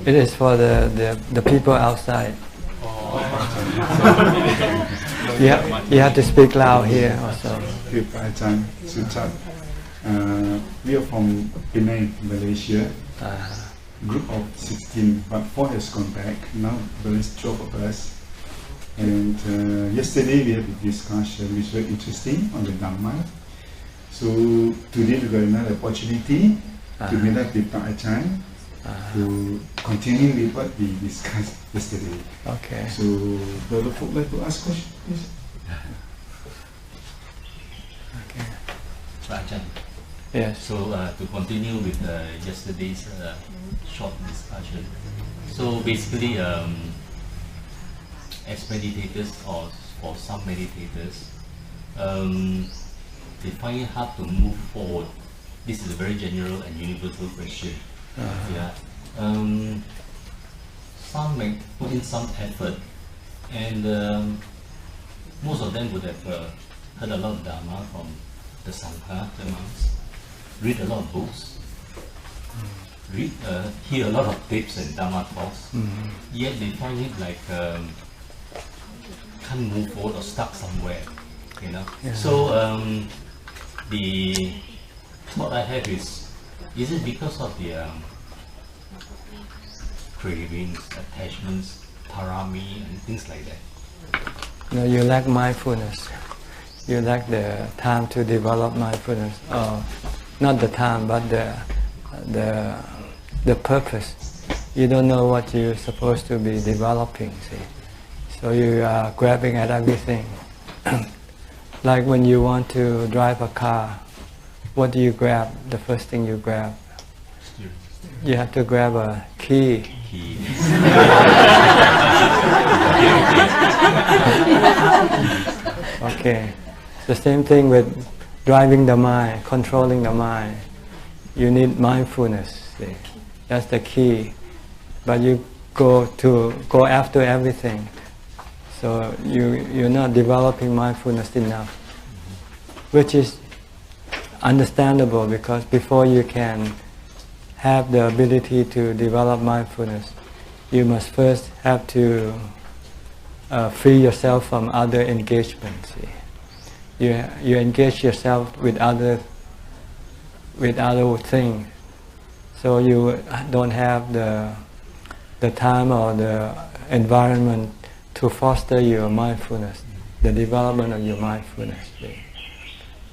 It is for the people outside. You have to speak loud here also. Ajahn, Suchart. We are from Penang, Malaysia. Group of 16, but 4 has gone back. Now there is 12 of us. And yesterday we had a discussion which was very interesting on the Dhamma. So today we got another opportunity to meet up with Ajahn to continue with what we discussed yesterday. Okay. So Brother Folk like to ask questions, please. Okay. Ajahn. Yes. So to continue with yesterday's short discussion. So basically, as meditators or for some meditators, they find it hard to move forward. This is a very general and universal question. Yeah. Some may put in some effort, and most of them would have heard a lot of Dhamma from the Sangha, the monks, read a lot of books, hear a lot of tapes and Dhamma talks, yet they find it like can't move forward or stuck somewhere, you know. Yeah. So the thought I have is it because of the cravings, attachments, parami and things like that? No, you lack mindfulness. You lack the time to develop mindfulness. Not the time, but the purpose. You don't know what you're supposed to be developing. See, so you are grabbing at everything. Like when you want to drive a car, what do you grab? The first thing you grab. You have to grab a key. Okay. The same thing with driving the mind, controlling the mind. You need mindfulness. See? That's the key. But you go after everything. So you're not developing mindfulness enough. Which is understandable, because before you can have the ability to develop mindfulness, you must first have to free yourself from other engagements. See? You engage yourself with other things, so you don't have the time or the environment to foster your mindfulness, the development of your mindfulness. See?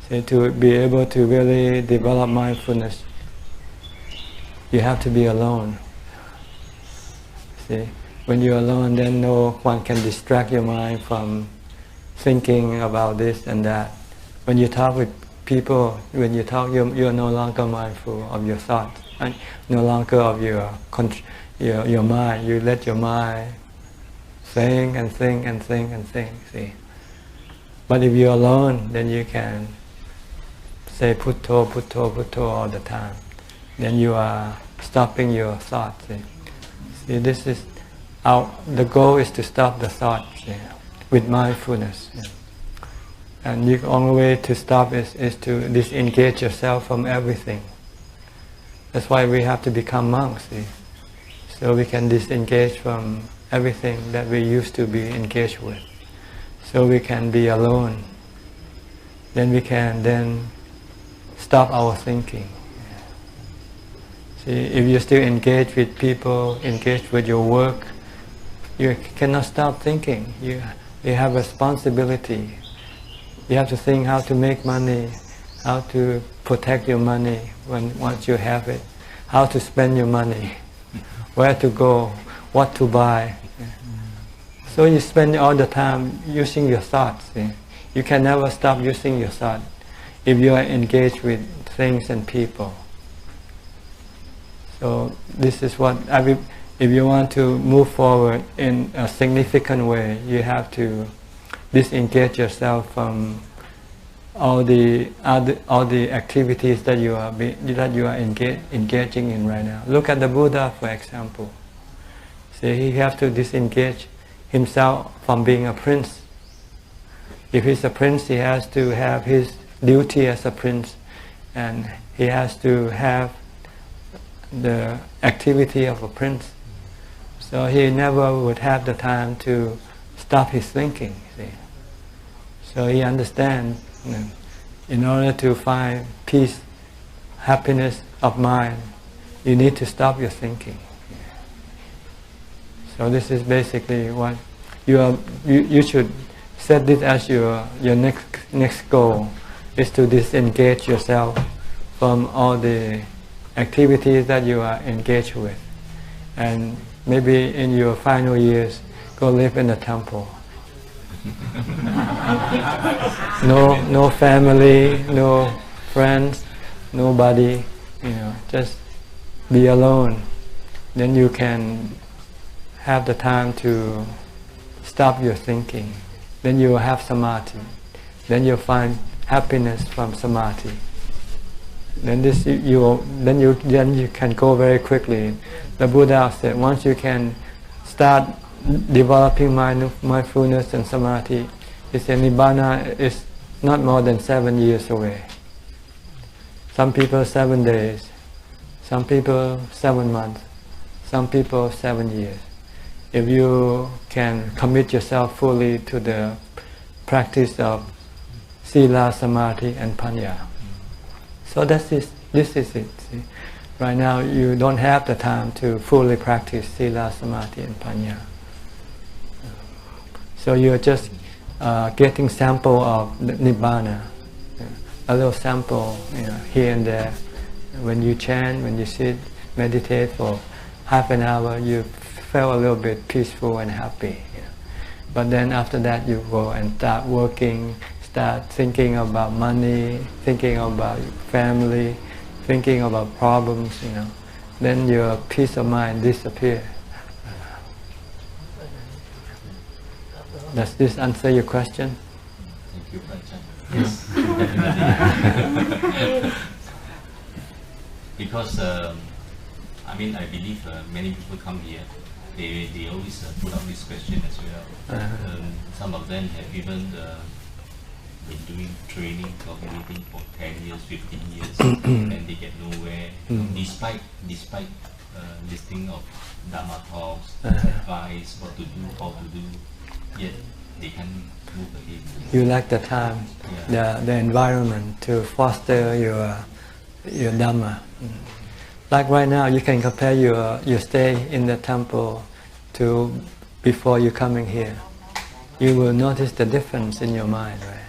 So to be able to really develop mindfulness, you have to be alone. See, when you're alone, then no one can distract your mind from thinking about this and that. When you talk with people, you're no longer mindful of your thoughts, and no longer of your mind. You let your mind think and think and think and think. See, but if you're alone, then you can say Putto, Putto, Putto all the time. Then you are stopping your thoughts. See, this is the goal is to stop the thoughts with mindfulness. And the only way to stop is to disengage yourself from everything. That's why we have to become monks. See? So we can disengage from everything that we used to be engaged with. So we can be alone. Then we can stop our thinking. See, if you still engage with people, engage with your work, you cannot stop thinking. You have responsibility. You have to think how to make money, how to protect your money once you have it, how to spend your money, where to go, what to buy. So you spend all the time using your thoughts. See? You can never stop using your thought if you are engaged with things and people. So this is what, if you want to move forward in a significant way, you have to disengage yourself from all the activities that you are engaging in right now. Look at the Buddha, for example. See, he has to disengage himself from being a prince. If he's a prince, he has to have his duty as a prince, and he has to have the activity of a prince. So he never would have the time to stop his thinking. See? So he understands, in order to find peace, happiness of mind, you need to stop your thinking. So this is basically what you should set this as your next goal, is to disengage yourself from all the activities that you are engaged with, and maybe in your final years go live in a temple. No family, no friends, nobody, just be alone. Then you can have the time to stop your thinking. Then you will have samadhi. Then you'll find happiness from samadhi. Then you can go very quickly. The Buddha said, once you can start developing mindfulness and samadhi, he said Nibbana is not more than 7 years away. Some people 7 days, some people 7 months, some people 7 years. If you can commit yourself fully to the practice of Sila, Samadhi and Panya. So this is it. See? Right now you don't have the time to fully practice Sila, Samadhi and Panya. So you're just getting sample of Nibbana, a little sample here and there. When you chant, when you sit, meditate for half an hour, you feel a little bit peaceful and happy. But then after that you go and start working, start thinking about money, thinking about family, thinking about problems, then your peace of mind disappears. Does this answer your question? Thank you, Ajahn. Yes, definitely. Because I believe many people come here, they always put up this question as well. Some of them have even been doing training or anything for 10 years, 15 years, and they get nowhere, despite listening of Dhamma talks, advice, what to do, how to do, yet they can't move ahead. You lack the time, the environment to foster your Dhamma. Like right now, you can compare your stay in the temple to before you coming here. You will notice the difference in your mind, right?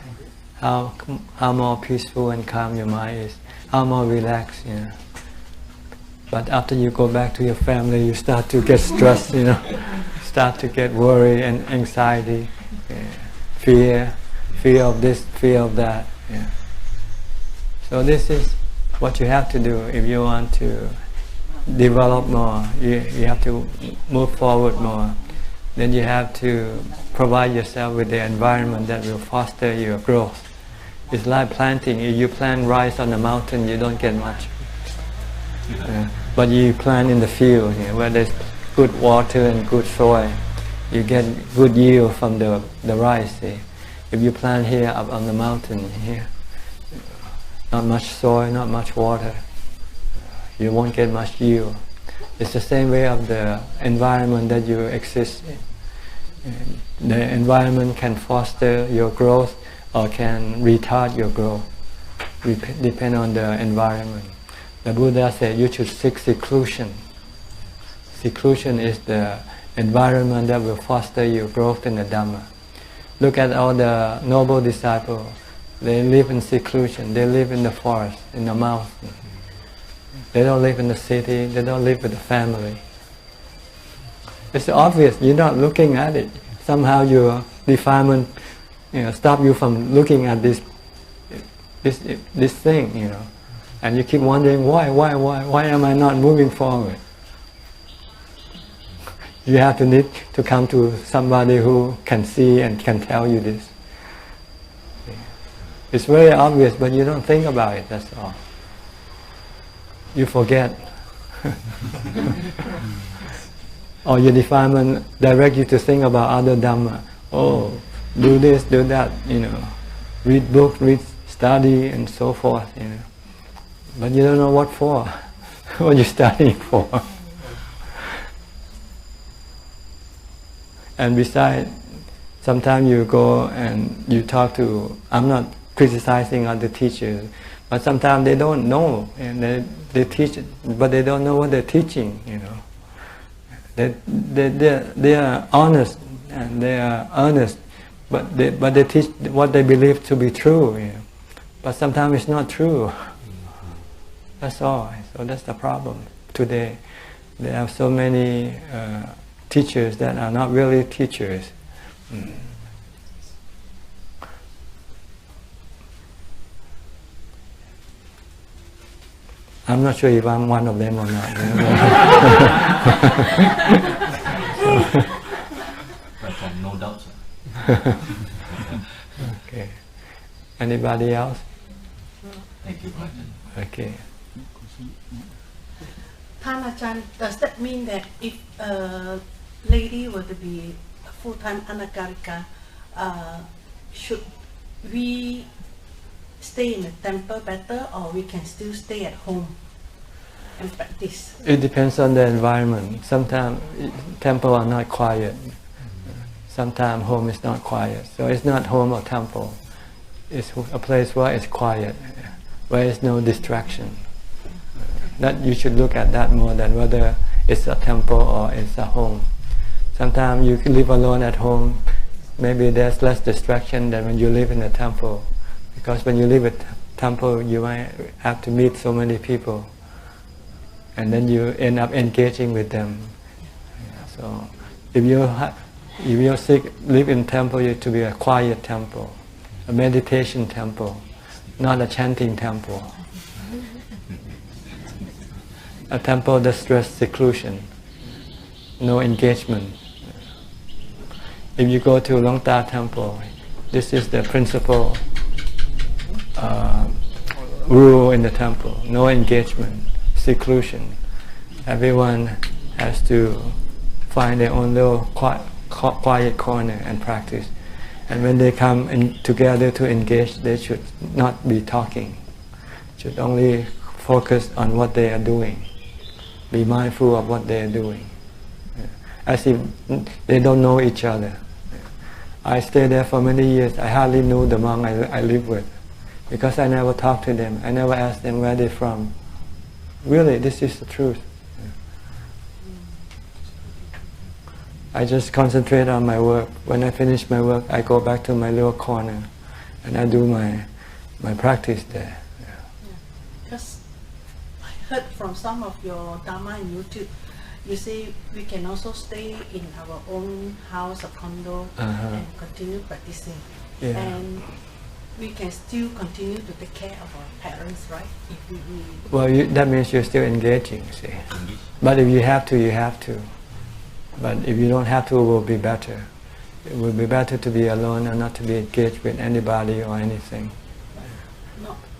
How more peaceful and calm your mind is, how more relaxed, But after you go back to your family, you start to get stressed, start to get worry and anxiety, fear of this, fear of that. So this is what you have to do if you want to develop more. You have to move forward more. Then you have to provide yourself with the environment that will foster your growth. It's like planting. If you plant rice on a mountain, you don't get much. But you plant in the field where there's good water and good soil, you get good yield from the rice. If you plant here up on the mountain here, not much soil, not much water, you won't get much yield. It's the same way of the environment that you exist in. The environment can foster your growth or can retard your growth, depend on the environment. The Buddha said you should seek seclusion. Seclusion is the environment that will foster your growth in the Dhamma. Look at all the noble disciples. They live in seclusion. They live in the forest, in the mountain. They don't live in the city. They don't live with the family. It's obvious. You're not looking at it. Somehow your defilement, stop you from looking at this thing, and you keep wondering why am I not moving forward? You have to need to come to somebody who can see and can tell you this. It's very obvious, but you don't think about it, that's all. You forget. Or your defilement direct you to think about other Dhamma. Oh, do this, do that, read book, study, and so forth, But you don't know what for, what you're studying for. And besides, sometimes you go and you talk to, I'm not criticizing other teachers, but sometimes they don't know, and they teach, but they don't know what they're teaching, you know. They are honest and they are earnest, but they teach what they believe to be true, you know. But sometimes it's not true. That's all. So that's the problem today. There are so many teachers that are not really teachers. I'm not sure if I'm one of them or not. But no doubt. Okay. Anybody else? Thank you, Ajahn. Okay. Ajahn, does that mean that if a lady were to be a full-time anagarika, should we stay in the temple better, or we can still stay at home and practice? It depends on the environment. Sometimes temple are not quiet. Sometimes home is not quiet. So it's not home or temple. It's a place where it's quiet, where there's no distraction. That you should look at that more than whether it's a temple or it's a home. Sometimes you can live alone at home. Maybe there's less distraction than when you live in a temple. Because when you live at a temple, you might have to meet so many people. And then you end up engaging with them. So if you're sick, live in temple, you have to be a quiet temple, a meditation temple, not a chanting temple. A temple that stresses seclusion, no engagement. If you go to Long Ta temple, this is the principal rule in the temple: no engagement, seclusion. Everyone has to find their own little quiet corner and practice. And when they come together to engage, they should not be talking. Should only focus on what they are doing. Be mindful of what they are doing. As if they don't know each other. I stayed there for many years. I hardly knew the monk I lived with, because I never talked to them. I never asked them where they're from. Really, this is the truth. I just concentrate on my work. When I finish my work, I go back to my little corner and I do my practice there. Because I heard from some of your Dhamma on YouTube, you say we can also stay in our own house or condo and continue practicing. Yeah. And we can still continue to take care of our parents, right? If we Well, that means you're still engaging, see. But if you have to, you have to. But if you don't have to, it will be better. It will be better to be alone and not to be engaged with anybody or anything.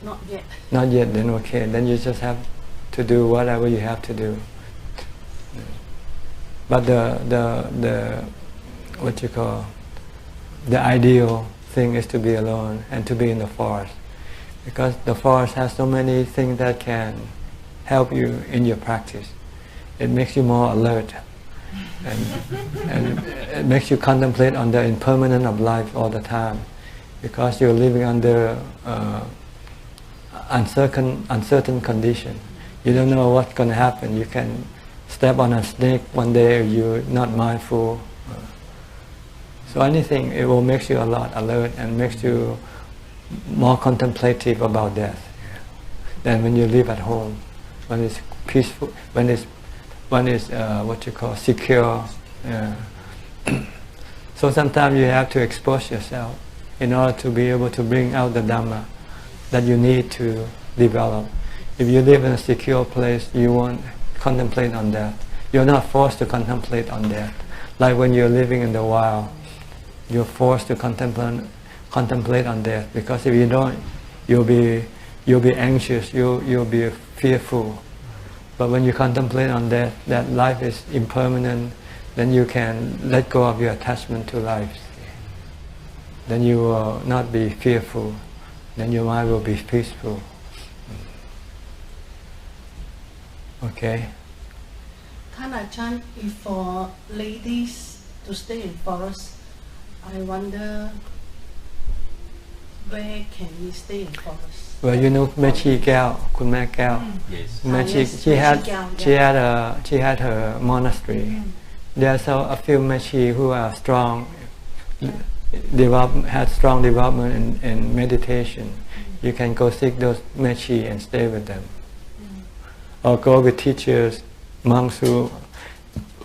Not yet. Not yet, then okay. Then you just have to do whatever you have to do. But the what you call, the ideal thing is to be alone and to be in the forest. Because the forest has so many things that can help you in your practice. It makes you more alert. And it makes you contemplate on the impermanence of life all the time, because you're living under uncertain condition. You don't know what's going to happen. You can step on a snake one day if you're not mindful. So anything, it will make you a lot alert and makes you more contemplative about death than when you live at home, when it's peaceful, when it's what you call secure. So sometimes you have to expose yourself in order to be able to bring out the Dhamma that you need to develop. If you live in a secure place, you won't contemplate on death. You're not forced to contemplate on death. Like when you're living in the wild, you're forced to contemplate on death, because if you don't, you'll be anxious, you'll be fearful. But when you contemplate on death, that life is impermanent, then you can let go of your attachment to life. Then you will not be fearful. Then your mind will be peaceful. Okay. Can Ajahn, if for ladies to stay in forest, I wonder where can we stay in forest? Well, you know, Mechi Gal, Kun Mae Gal. Yes. Mechi, yes, she had her monastery. There's a few Mechi who are strong, had strong development in meditation. You can go seek those Mechi and stay with them, or go with teachers, monks who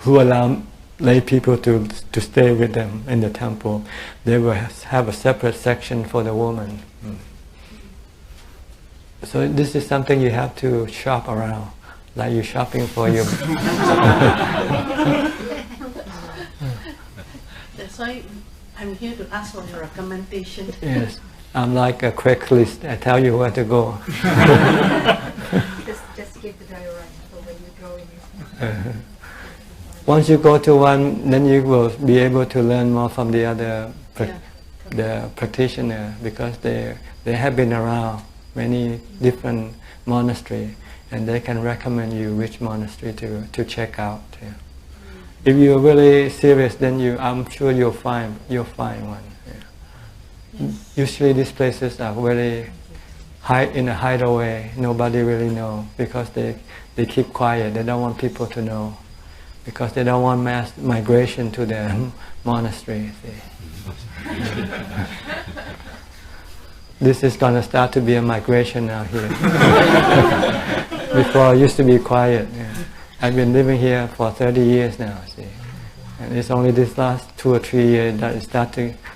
allow lay people to stay with them in the temple. They will have a separate section for the woman. So this is something you have to shop around, like you're shopping for your. That's why I'm here to ask for your recommendation. Yes, I'm like a Craigslist. I tell you where to go. just give the diagram for when you go in. Once you go to one, then you will be able to learn more from the other the practitioner, because they have been around many different monasteries, and they can recommend you which monastery to check out. Yeah. If you're really serious, then I'm sure you'll find one. Yeah. Yes. Usually these places are very in a hideaway. Nobody really knows, because they keep quiet. They don't want people to know, because they don't want mass migration to their monastery. This is going to start to be a migration now here. Before it used to be quiet. Yeah. I've been living here for 30 years now, see. And it's only this last 2 or 3 years that it's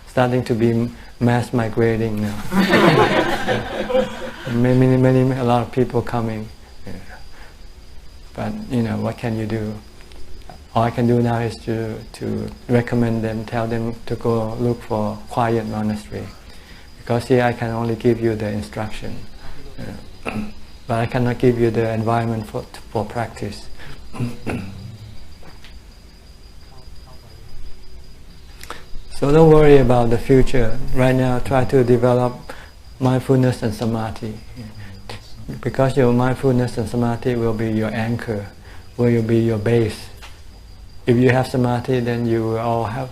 starting to be mass migrating now. A lot of people coming. Yeah. But what can you do? All I can do now is to recommend them, tell them to go look for quiet monastery. Because here I can only give you the instruction, but I cannot give you the environment for practice. So don't worry about the future. Right now, try to develop mindfulness and samadhi, because your mindfulness and samadhi will be your anchor, will be your base. If you have samadhi, then you will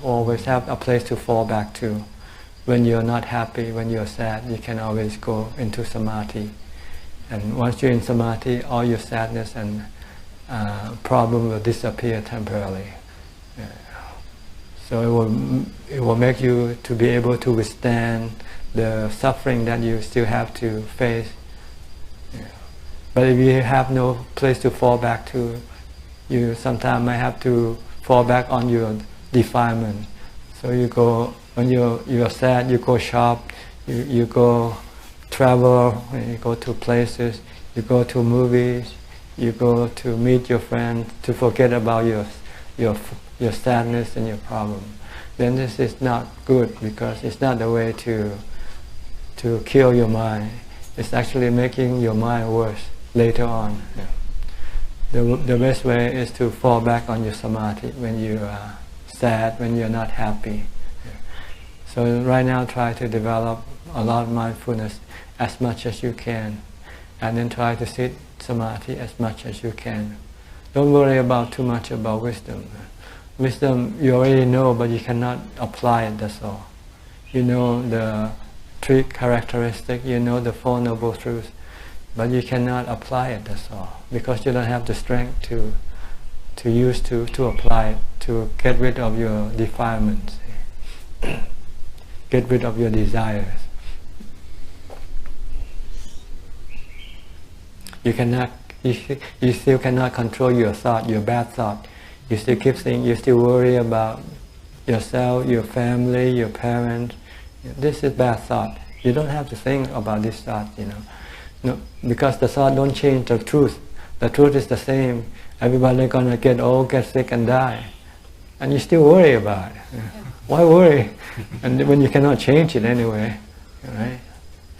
always have a place to fall back to. When you're not happy, when you're sad, you can always go into samadhi. And once you're in samadhi, all your sadness and problem will disappear temporarily. Yeah. So it will make you to be able to withstand the suffering that you still have to face. Yeah. But if you have no place to fall back to, you sometimes might have to fall back on your defilement. So you go, when you're sad, you go shop, you go travel, you go to places, you go to movies, you go to meet your friends, to forget about your sadness and your problem. Then this is not good, because it's not the way to kill your mind. It's actually making your mind worse later on. Yeah. The best way is to fall back on your samadhi when you are sad, when you're not happy. Yeah. So right now try to develop a lot of mindfulness as much as you can, and then try to sit samadhi as much as you can. Don't worry about too much about wisdom. Wisdom you already know, but you cannot apply it, that's all. You know the three characteristics, you know the Four Noble Truths, but you cannot apply it, that's all. Because you don't have the strength to use to apply it, to get rid of your defilements, get rid of your desires. You still cannot control your thought, your bad thought. You still keep thinking, you still worry about yourself, your family, your parents. This is bad thought. You don't have to think about this thought, No, because the thought don't change the truth. The truth is the same. Everybody's gonna get old, get sick, and die, and you still worry about it. Why worry? And when you cannot change it anyway, right?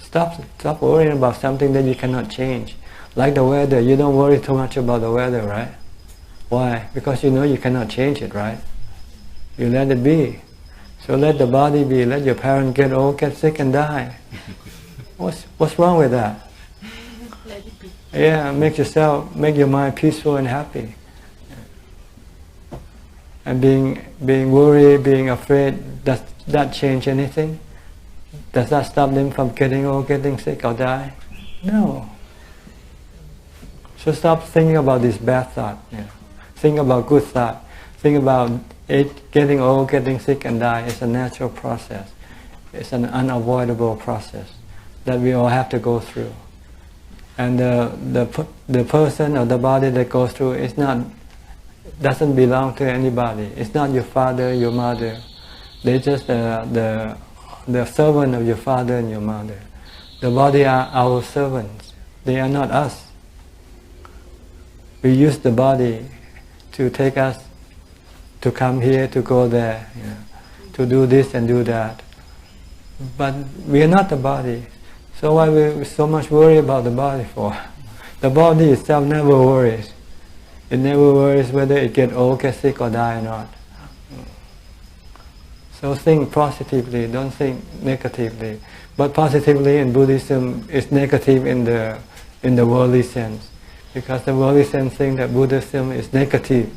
Stop worrying about something that you cannot change. Like the weather, you don't worry too much about the weather, right? Why? Because you know you cannot change it, right? You let it be. So let the body be. Let your parents get old, get sick, and die. What's wrong with that? Let it be. Yeah, make your mind peaceful and happy. And being worried, being afraid, does that change anything? Does that stop them from getting old, getting sick, or die? No. So stop thinking about this bad thought. Yeah. Think about good thought. Think about it, getting old, getting sick, and die. It's a natural process. It's an unavoidable process that we all have to go through. And the person or the body that goes through doesn't belong to anybody. It's not your father, your mother. They're just the servant of your father and your mother. The body are our servants. They are not us. We use the body to take us to come here, to go there, to do this and do that. But we are not the body. So why we so much worry about the body for? The body itself never worries. It never worries whether it gets old, gets sick, or die or not. So think positively, don't think negatively. But positively in Buddhism is negative in the worldly sense. Because the worldly sense thinks that Buddhism is negative.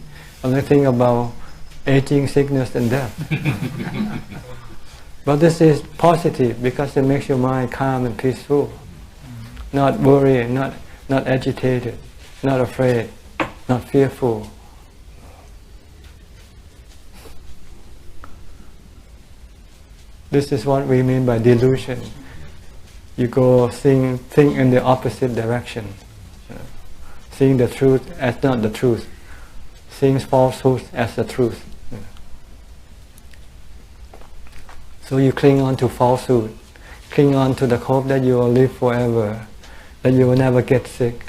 Only think about aging, sickness and death. But this is positive because it makes your mind calm and peaceful. Not worried, not agitated, not afraid, not fearful. This is what we mean by delusion. You go think in the opposite direction. Seeing the truth as not the truth. Seeing falsehood as the truth. So you cling on to falsehood. Cling on to the hope that you will live forever. That you will never get sick.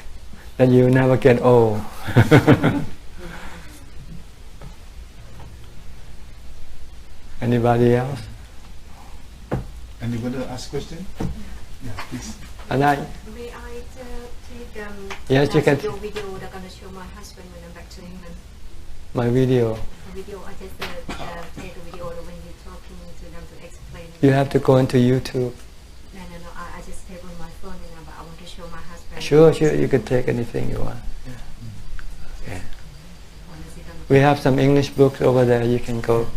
That you will never get old. Anybody else? Anybody ask question? Yeah, please. May I take yes, you can. your video that I'm going to show my husband when I'm back to England? My video. The video, I just take a video when you're talking to them to explain. You have to go into YouTube. No, I just take on my phone but I want to show my husband. Sure, you can take anything you want. Yeah. We have some English books over there. You can go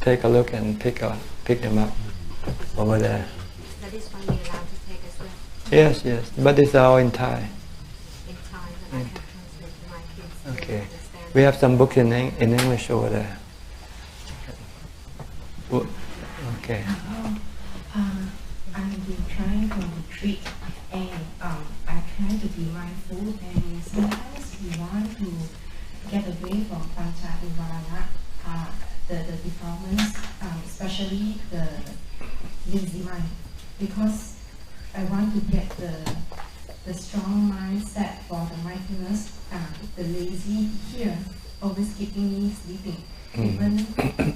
take a look and pick them up over there. That is one you're allowed to take as well. Yes, but it's all in Thai. In Thai, that I can translate to my kids. Okay. To understand. We have some books in English over there. Okay. I've been trying to retreat and I try to be mindful, and sometimes we want to get away from pancha nivarana, the defilements, especially the lazy mind, because I want to get the strong mindset for the mindfulness. The lazy here always keeping me sleeping, even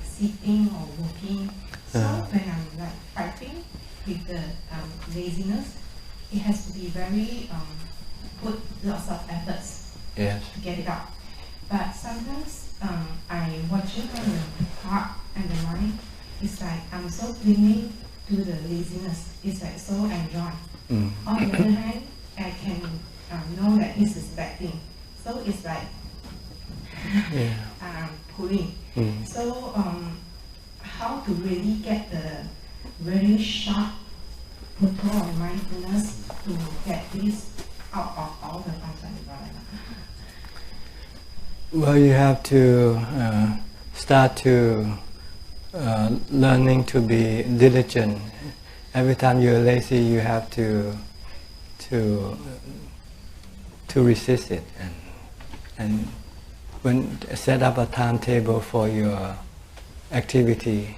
sitting or walking. So when I'm like fighting with the laziness, it has to be very put lots of efforts to get it out. But sometimes I watching on the heart and the mind. It's like I'm so clinging to the laziness. It's like so enjoy. On the other hand, I can know that this is bad thing. So it's like pulling. So how to really get the very sharp control of mindfulness to get this out of all the pancha nivarana? Well, you have to start to learning to be diligent. Every time you're lazy, you have to resist it, and when set up a timetable for your activity.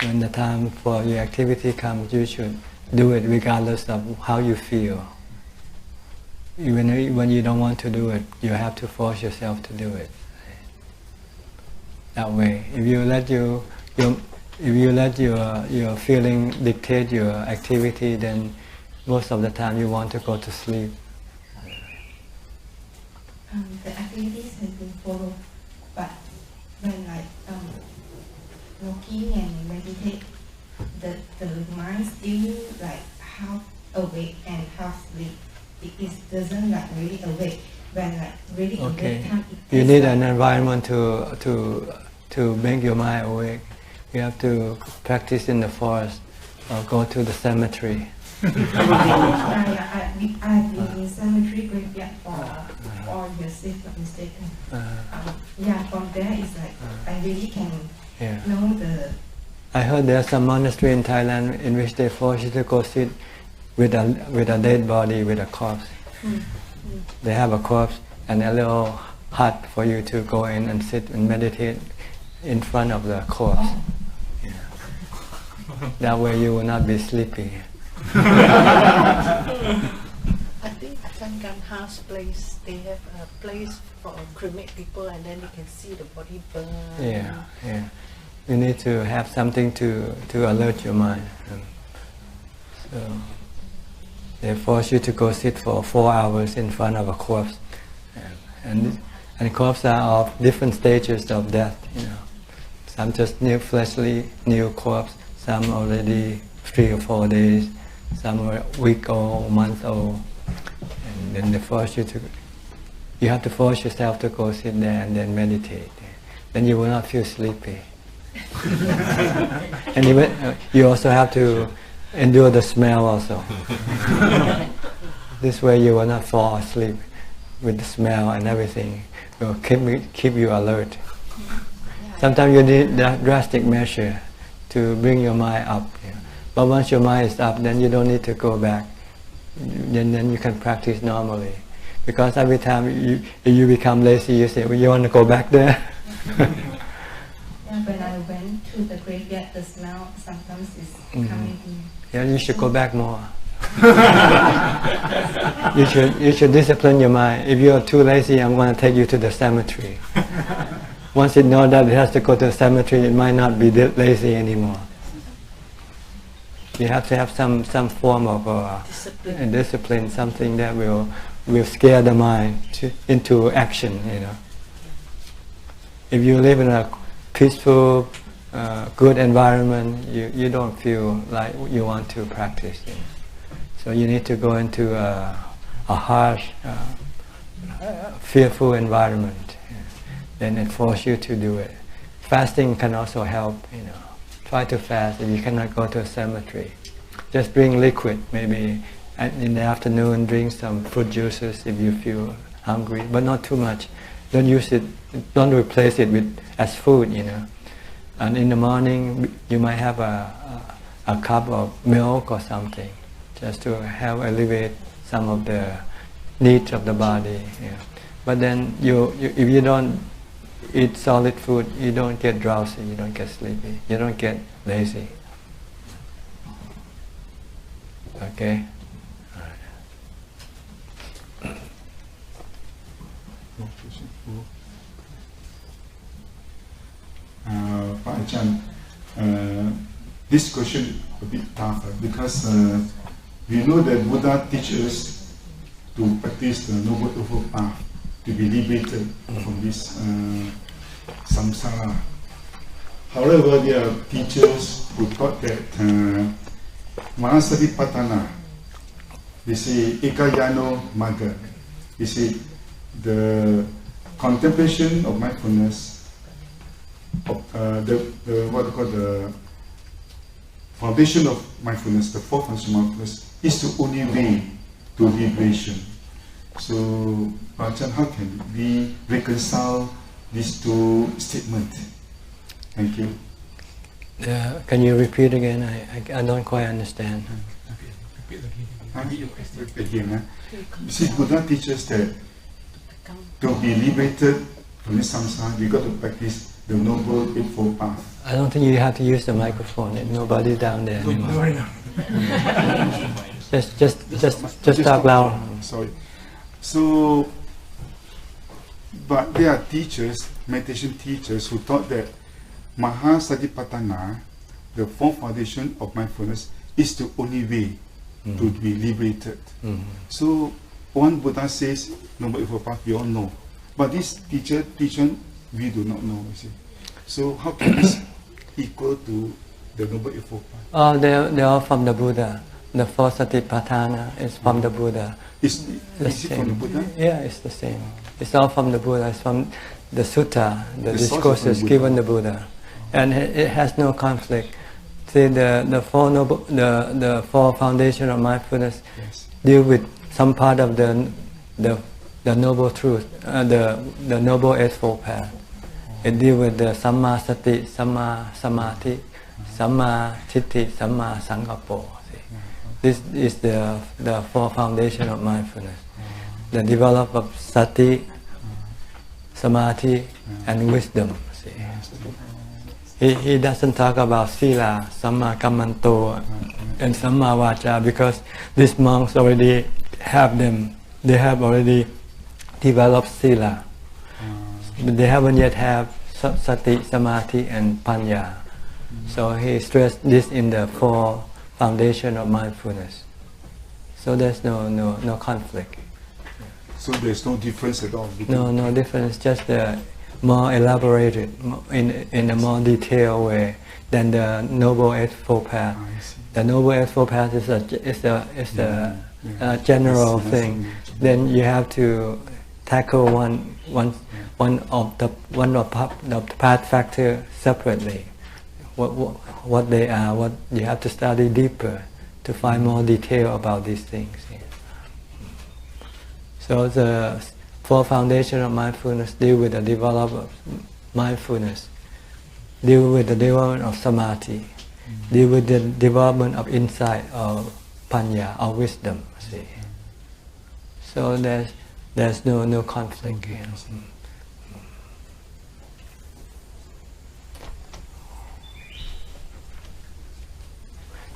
When the time for your activity comes, you should do it regardless of how you feel. Even when you don't want to do it, you have to force yourself to do it. That way, if you let your feeling dictate your activity, then most of the time you want to go to sleep. The activities have been followed, but when like walking and meditate, the mind still like half awake and half sleep. It doesn't wasn't like really awake. When like really awake time, you need an environment to make your mind awake. You have to practice in the forest or go to the cemetery. I've been in cemetery graveyard for years, if not mistaken. From there it's like I really can know the. I heard there's some monastery in Thailand in which they force you to go sit with a dead body, with a corpse. They have a corpse and a little hut for you to go in and sit and meditate in front of the corpse. That way you will not be sleepy. I think Sangamha's place, they have a place for cremate people and then you can see the body burn. Yeah. You need to have something to alert your mind. So they force you to go sit for 4 hours in front of a corpse. And corpses are of different stages of death. Some just new fleshly, new corpse, some already 3 or 4 days, some are a week old, month old. And then they force you to, you have to force yourself to go sit there and then meditate. Then you will not feel sleepy. And you also have to endure the smell also. This way you will not fall asleep with the smell and everything. It will keep you alert. Sometimes you need that drastic measure to bring your mind up. But once your mind is up, then you don't need to go back. Then you can practice normally. Because every time you become lazy, you say, well, you want to go back there? When I went to the graveyard, the smell sometimes is coming in. Yeah, you should go back more. you should discipline your mind. If you are too lazy, I'm going to take you to the cemetery. Once it knows that it has to go to the cemetery, it might not be lazy anymore. You have to have some form of discipline, something that will scare the mind into action. If you live in a peaceful, good environment, you don't feel like you want to practice. So you need to go into a harsh, fearful environment. Then it forces you to do it. Fasting can also help. Try to fast if you cannot go to a cemetery. Just drink liquid, maybe in the afternoon drink some fruit juices if you feel hungry, but not too much. Don't use it, don't replace it as food, And in the morning you might have a cup of milk or something, just to help alleviate some of the needs of the body. But then if you don't eat solid food, you don't get drowsy, you don't get sleepy, you don't get lazy. Okay? Ajahn, this question a bit tougher because we know that Buddha teaches to practice the Noble Eightfold Path to be liberated from this samsara. However, there are teachers who taught that Mahasatipatthana, they say Ekayano Magga, they say the contemplation of mindfulness, of the foundation of mindfulness, the fourth foundation of mindfulness, is the only way to liberation. So, Ajahn, how can we reconcile these two statements? Thank you. Can you repeat again? I don't quite understand. Repeat again. You see, Buddha teaches that to be liberated from this samsara, we got to practice the Noble Eightfold Path. I don't think you have to use the microphone. Nobody's down there anymore. Just talk loud. Sorry. So, but there are teachers, meditation teachers, who taught that Mahasatipatthana, the fourth foundation of mindfulness, is the only way to be liberated. So, one Buddha says, Noble Eightfold Path, we all know. But this teacher, we do not know, you see. So, how can this equal to the Noble Eightfold Path? They're all from the Buddha. the four satipatthana is from the Buddha. Is it from the Buddha? Yeah, it's the same. It's all from the Buddha. It's from the sutta, the discourses given the Buddha, and it has no conflict. See, the four foundation of mindfulness deal with some part of the noble truth, the noble eightfold path. It deals with the samma sati, samma samadhi, samma citti, samma sankappo. This is the four foundation of mindfulness. The development of sati, samadhi, and wisdom. See. He doesn't talk about sila, samma kammanto, and samma vacha, because these monks already have them. They have already developed sila. But they haven't yet have sati, samadhi, and panya. So he stressed this in the four foundation of mindfulness. So there's no conflict. So there's no difference at all? No difference, just more elaborated, in a more detailed way than the Noble Eightfold Path. The Noble Eightfold Path is a general thing. Then you have to tackle one of the path factor separately. What they are, what you have to study deeper to find more detail about these things. Yeah. So the four foundation of mindfulness deal with the development of mindfulness, deal with the development of samadhi, deal with the development of insight or panya or wisdom. See. So there's no conflict here.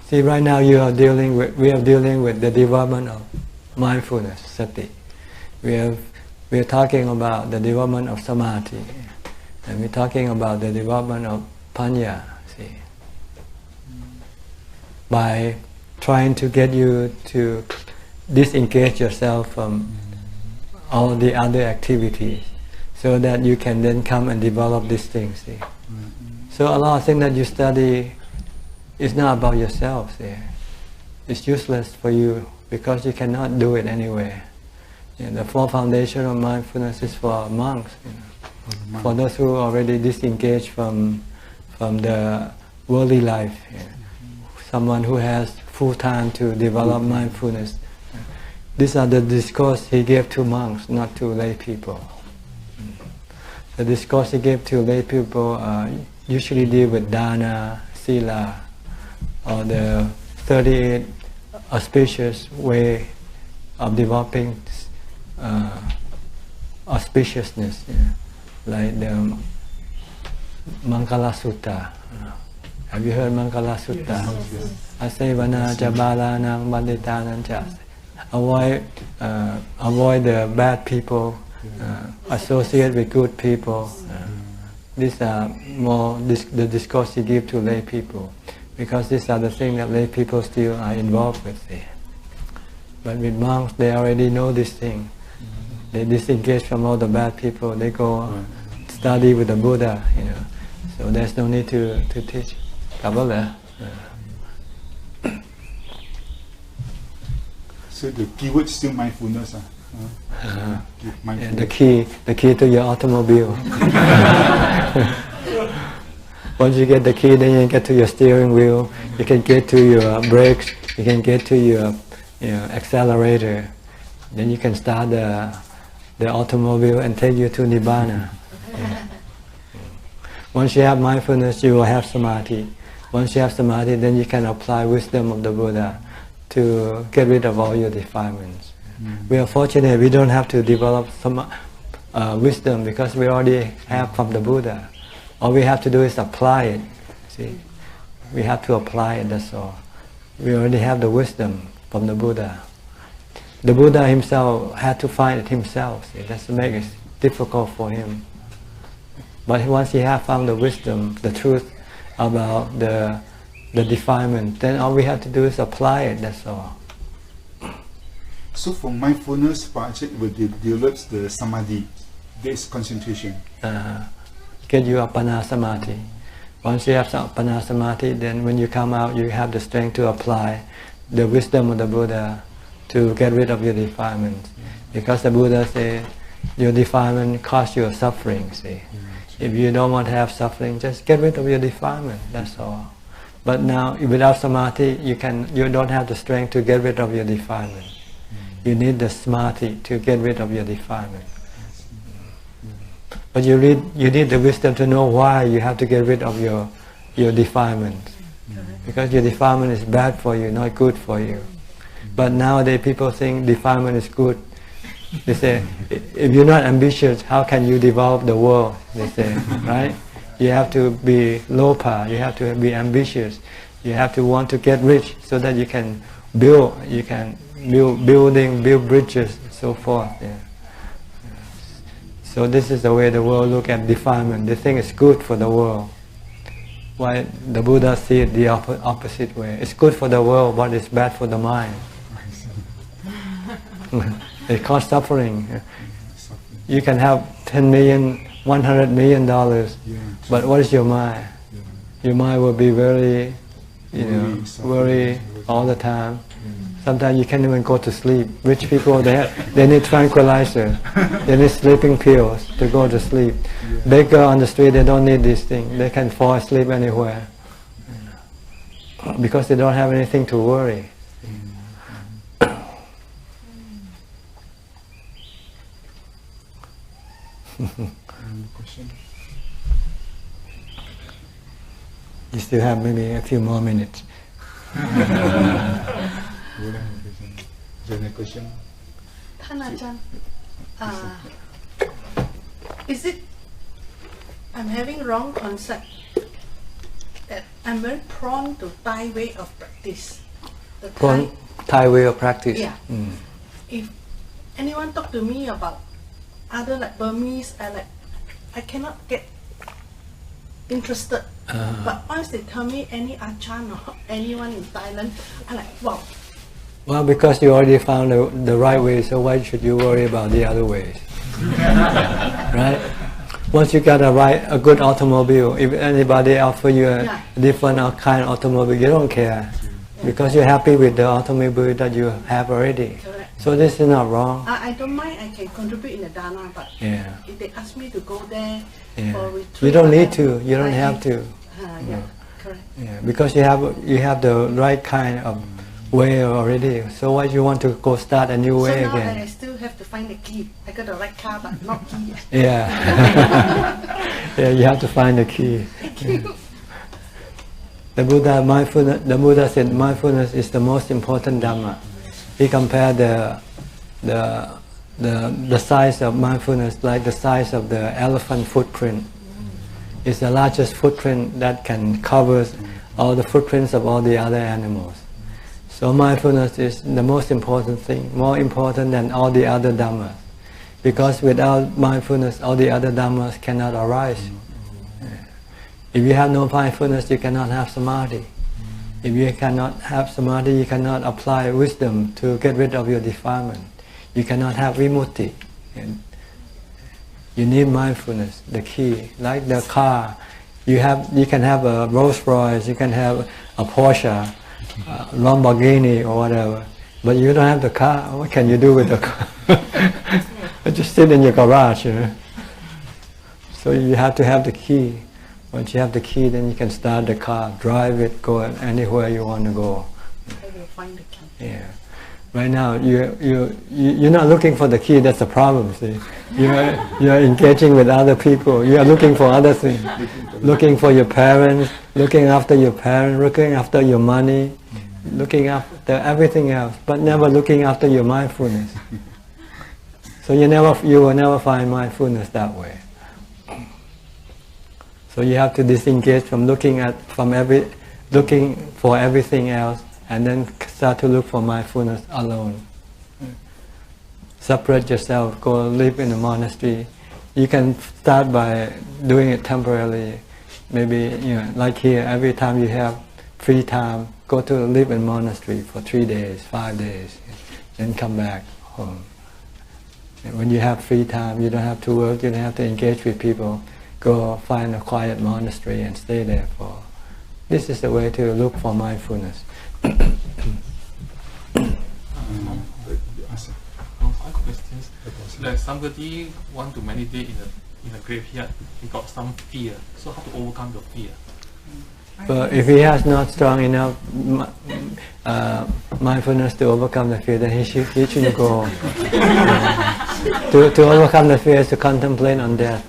See, right now we are dealing with the development of mindfulness, sati. We are talking about the development of samadhi, and we're talking about the development of panya. See, by trying to get you to disengage yourself from all the other activities, so that you can then come and develop these things. See, so a lot of things that you study. It's not about yourself there. It's useless for you because you cannot do it anyway. The four foundation of mindfulness is for monks, for those who already disengaged from the worldly life. Someone who has full time to develop mindfulness. These are the discourse he gave to monks, not to lay people. The discourse he gave to lay people usually deal with dana, sila, or the 38 auspicious way of developing auspiciousness, like the Mangala Sutta. Have you heard Mangala Sutta? Asevana jabalanang banditanang cha. Avoid the bad people, associate with good people. These are more the discourse he gives to lay people. Because these are the things that lay people still are involved with. But with monks, they already know this thing. They disengage from all the bad people. They go study with the Buddha, So there's no need to teach Kabbalah. So the keyword is still mindfulness. Mindfulness. Yeah, the key to your automobile. Once you get the key, then you get to your steering wheel. You can get to your brakes. You can get to your accelerator. Then you can start the automobile and take you to Nibbana. Yeah. Once you have mindfulness, you will have samadhi. Once you have samadhi, then you can apply wisdom of the Buddha to get rid of all your defilements. We are fortunate we don't have to develop some wisdom because we already have from the Buddha. All we have to do is apply it. See, we have to apply it. That's all. We already have the wisdom from the Buddha. The Buddha himself had to find it himself. See, that's what makes it difficult for him. But once he has found the wisdom, the truth about the defilement, then all we have to do is apply it. That's all. So for mindfulness, Ajahn will develop the samadhi. There is concentration. Get you appana samadhi. Once you have appana samadhi, then when you come out, you have the strength to apply the wisdom of the Buddha to get rid of your defilements. Because the Buddha said, your defilement causes you suffering, see. If you don't want to have suffering, just get rid of your defilement, that's all. But now, without samadhi, you don't have the strength to get rid of your defilement. You need the samadhi to get rid of your defilement. But you need the wisdom to know why you have to get rid of your defilement. Because your defilement is bad for you, not good for you. But nowadays people think defilement is good. They say, if you're not ambitious, how can you develop the world? They say, right? You have to be lopa, you have to be ambitious. You have to want to get rich so that you can build bridges, and so forth. Yeah. So this is the way the world look at defilement. They think it's good for the world. Why the Buddha see it the opposite way. It's good for the world, but it's bad for the mind. It causes suffering. You can have 10 million, 100 million dollars, but what is your mind? Your mind will be very, worry all the time. Sometimes you can't even go to sleep. Rich people, they need tranquilizer. They need sleeping pills to go to sleep. Beggar on the street, they don't need these things. They can fall asleep anywhere. Because they don't have anything to worry. You still have maybe a few more minutes. Question? Ajahn, is it I'm having wrong concept that I'm very prone to Thai way of practice. The Thai way of practice? Yeah. If anyone talk to me about other like Burmese, I cannot get interested. But once they tell me any Ajahn or anyone in Thailand, I'm like, wow. Well, because you already found the right way, so why should you worry about the other ways? Right? Once you got a good automobile, if anybody offer you a different kind of automobile, you don't care. Because you're happy with the automobile that you have already. Correct. So this is not wrong. I don't mind, I can contribute in the Dhamma, but if they ask me to go there for retreat, you don't need to, you don't have to. Correct. Yeah, because you have the right kind of way already. So why you want to go start a new way so now again? I still have to find the key. I got the right car, but not key. Yeah. Yeah, you have to find the key. The Buddha said mindfulness is the most important Dhamma. He compared the size of mindfulness like the size of the elephant footprint. It's the largest footprint that can cover all the footprints of all the other animals. So mindfulness is the most important thing, more important than all the other Dhammas. Because without mindfulness, all the other Dhammas cannot arise. If you have no mindfulness, you cannot have samadhi. If you cannot have samadhi, you cannot apply wisdom to get rid of your defilement. You cannot have vimutti. You need mindfulness, the key. Like the car, you can have a Rolls Royce, you can have a Porsche, Lamborghini or whatever, but you don't have the car. What can you do with the car? Just sit in your garage, So you have to have the key. Once you have the key, then you can start the car, drive it, go anywhere you want to go. I will find the key. Yeah. Right now, you're not looking for the key. That's the problem. See, you're engaging with other people. You are looking for other things, looking for your parents, looking after your parents, looking after your money, looking after everything else, but never looking after your mindfulness. So you will never find mindfulness that way. So you have to disengage from looking for everything else, and then start to look for mindfulness alone. Separate yourself, go live in a monastery. You can start by doing it temporarily. Maybe, like here, every time you have free time, go to live in a monastery for 3 days, 5 days, then come back home. And when you have free time, you don't have to work, you don't have to engage with people. Go find a quiet monastery and stay there for. This is the way to look for mindfulness. like somebody want to meditate in a graveyard, he got some fear. So how to overcome the fear? But if he has not strong enough mindfulness to overcome the fear, then he shouldn't go. To overcome the fear is to contemplate on death,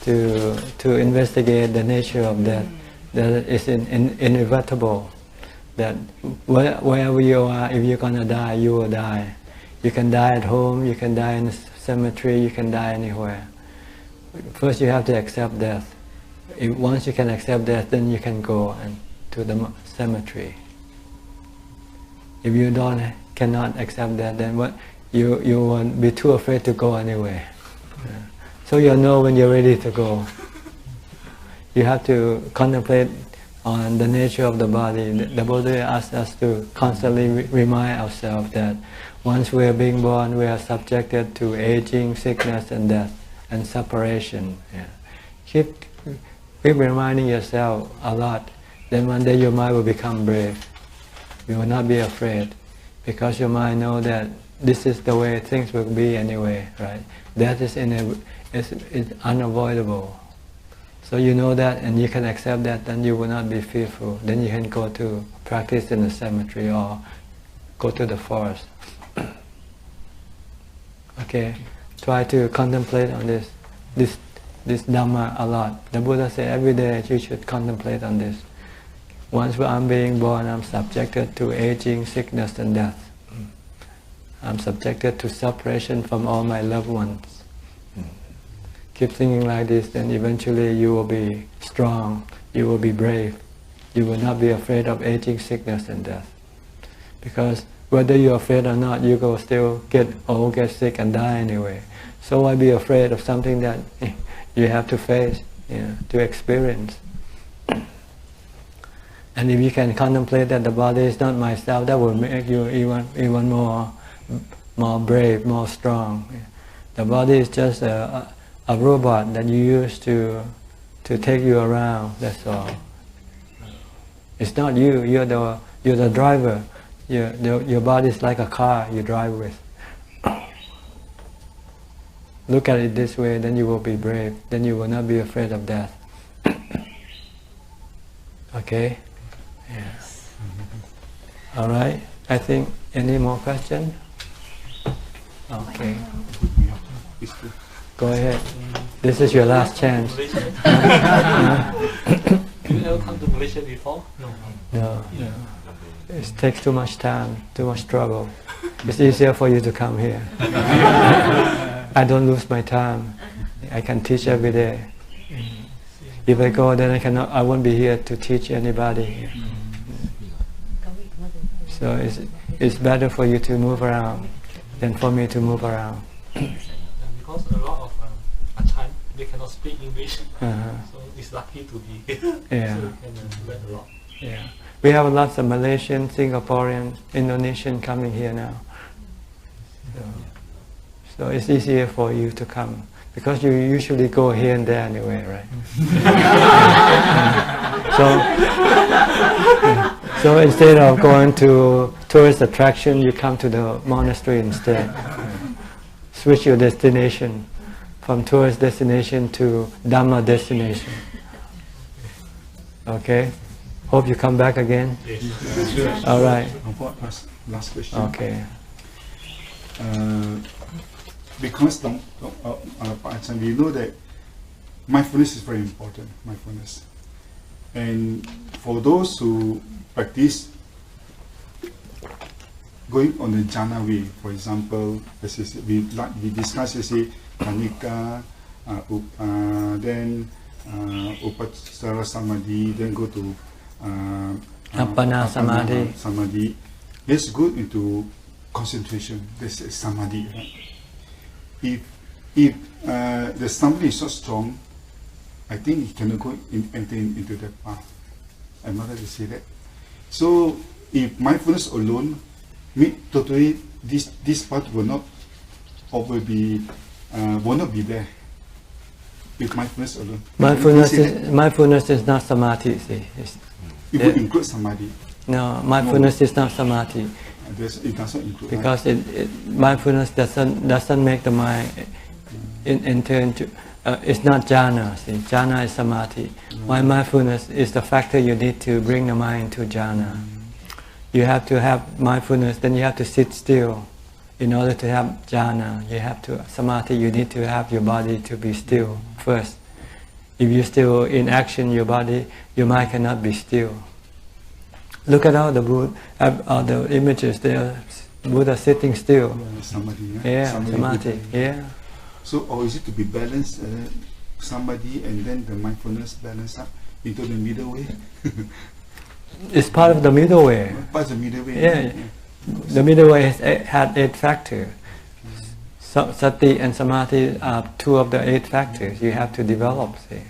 to investigate the nature of death, that is inevitable. That wherever you are, if you're gonna die, you will die. You can die at home, you can die in a cemetery, you can die anywhere. First you have to accept death. Once you can accept death, then you can go to the cemetery. If you cannot accept that, then you won't be too afraid to go anyway. So you'll know when you're ready to go. You have to contemplate on the nature of the body. The Buddha asks us to constantly remind ourselves that once we are being born, we are subjected to aging, sickness, and death, and separation. Yeah. Keep reminding yourself a lot. Then one day your mind will become brave. You will not be afraid, because your mind knows that this is the way things will be anyway, right? Death is unavoidable. So you know that, and you can accept that, then you will not be fearful. Then you can go to practice in the cemetery or go to the forest. Okay, try to contemplate on this Dhamma a lot. The Buddha said every day you should contemplate on this. Once I'm being born, I'm subjected to aging, sickness, and death. I'm subjected to separation from all my loved ones. Keep thinking like this, then eventually you will be strong, you will be brave. You will not be afraid of aging, sickness, and death. Because whether you're afraid or not, you will still get old, get sick, and die anyway. So why be afraid of something that you have to face, to experience? And if you can contemplate that the body is not myself, that will make you even more brave, more strong. The body is just a robot that you use to take you around. That's all. It's not you. You're the driver. Your body is like a car you drive with. Look at it this way, then you will be brave. Then you will not be afraid of death. Okay? Yes. All right. I think any more questions? Okay. Go ahead. This is your last chance. Have you ever come to Malaysia before? No. It takes too much time, too much trouble. It's easier for you to come here. I don't lose my time. I can teach every day. If I go, then I won't be here to teach anybody. So it's better for you to move around than for me to move around. Because a lot of Ajahn, they cannot speak English, so it's lucky to be here. Yeah. So you can learn a lot. Yeah. We have lots of Malaysian, Singaporean, Indonesian coming here now. So it's easier for you to come, because you usually go here and there anyway, right? So instead of going to tourist attraction, you come to the monastery instead. Switch your destination from tourist destination to Dhamma destination. Okay? Hope you come back again. Yes. All right. Last question. Okay. Because Ajahn, we know that mindfulness is very important. Mindfulness, and for those who practice going on the jhana way, for example, we discussed yesterday, Kanika, then Upachara Samadhi, then go to Appana Samadhi. Let's go into concentration. This is Samadhi. Right? If the Samadhi is so strong, I think he cannot go enter into that path. I'm not going to say that. So if mindfulness alone, totally this part will not be there. With mindfulness alone. Mindfulness is not samadhi. See, it would include samadhi. No, mindfulness is not samadhi. It doesn't include. Because mindfulness doesn't make the mind enter into. It's not jhana. See, jhana is samadhi. While mindfulness is the factor you need to bring the mind to jhana. You have to have mindfulness, then you have to sit still. In order to have jhana, you have to samadhi. You need to have your body to be still first. If you're still in action, your mind cannot be still. Look at all the images there. Buddha sitting still. Samadhi. Samadhi. Yeah. So, or is it to be balanced, samadhi, and then the mindfulness balance up into the middle way? It's part of the middle way. Part of the middle way. Yeah. The middle way had 8 factors. Sati and samadhi are 2 of the 8 factors you have to develop. See.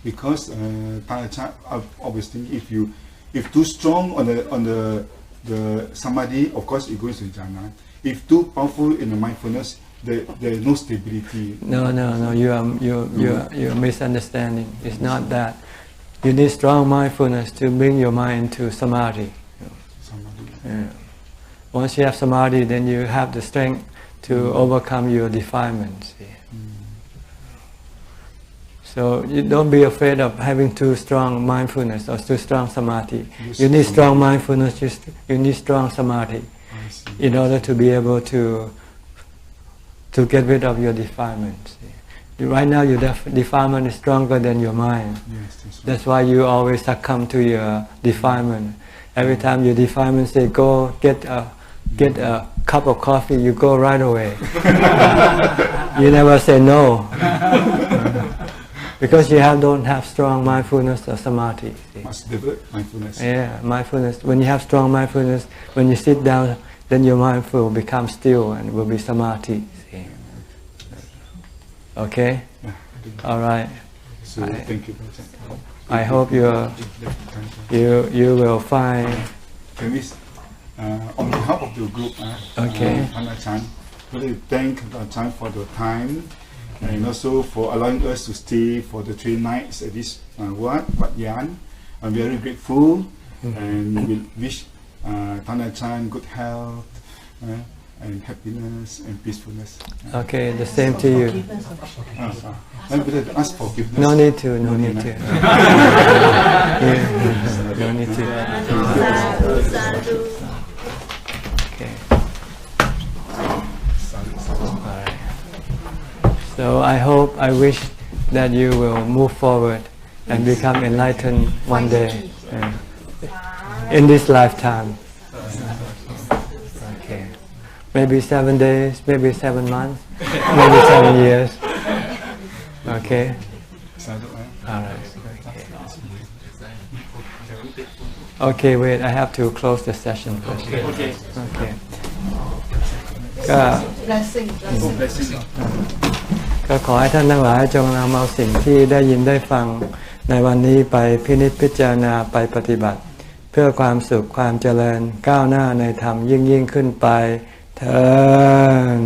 Because I always think if too strong on the samadhi, of course it goes to jhana. If too powerful in the mindfulness, there is no stability. No. You're misunderstanding. It's not that. You need strong mindfulness to bring your mind to samadhi. Yeah. Once you have samadhi, then you have the strength to overcome your defilements. So you don't be afraid of having too strong mindfulness or too strong samadhi. You need strong mindfulness, you need strong samadhi in order to be able to get rid of your defilements. Right now your defilement is stronger than your mind. That's why you always succumb to your defilement. Every time your defilement say, go get a cup of coffee, you go right away. You never say no. Because you don't have strong mindfulness or samadhi. Must develop mindfulness. Yeah, mindfulness. When you have strong mindfulness, when you sit down, then your mind will become still and will be samadhi. See? Okay? All right. So thank you. I hope you will find. Can we, on behalf of the group, Ajahn, really thank Ajahn for the time and also for allowing us to stay for the 3 nights at this Wat Yan. I'm very grateful and we wish Ajahn good health and happiness and peacefulness. Okay, the same to you. Ask forgiveness. No need to. No need to. Okay. Alright. So I wish that you will move forward and become enlightened one day in this lifetime. Okay. Maybe 7 days, maybe 7 months, maybe 7 years. Okay. All right. Okay, wait. I have to close the session first. Okay. ก็ขอให้ท่านทั้งหลายจงนำเอาสิ่งที่ได้ยินได้ฟังในวันนี้ไปพินิจพิจารณาไปปฏิบัติเพื่อความสุขความเจริญก้าวหน้าในธรรมยิ่งขึ้นไปเถิด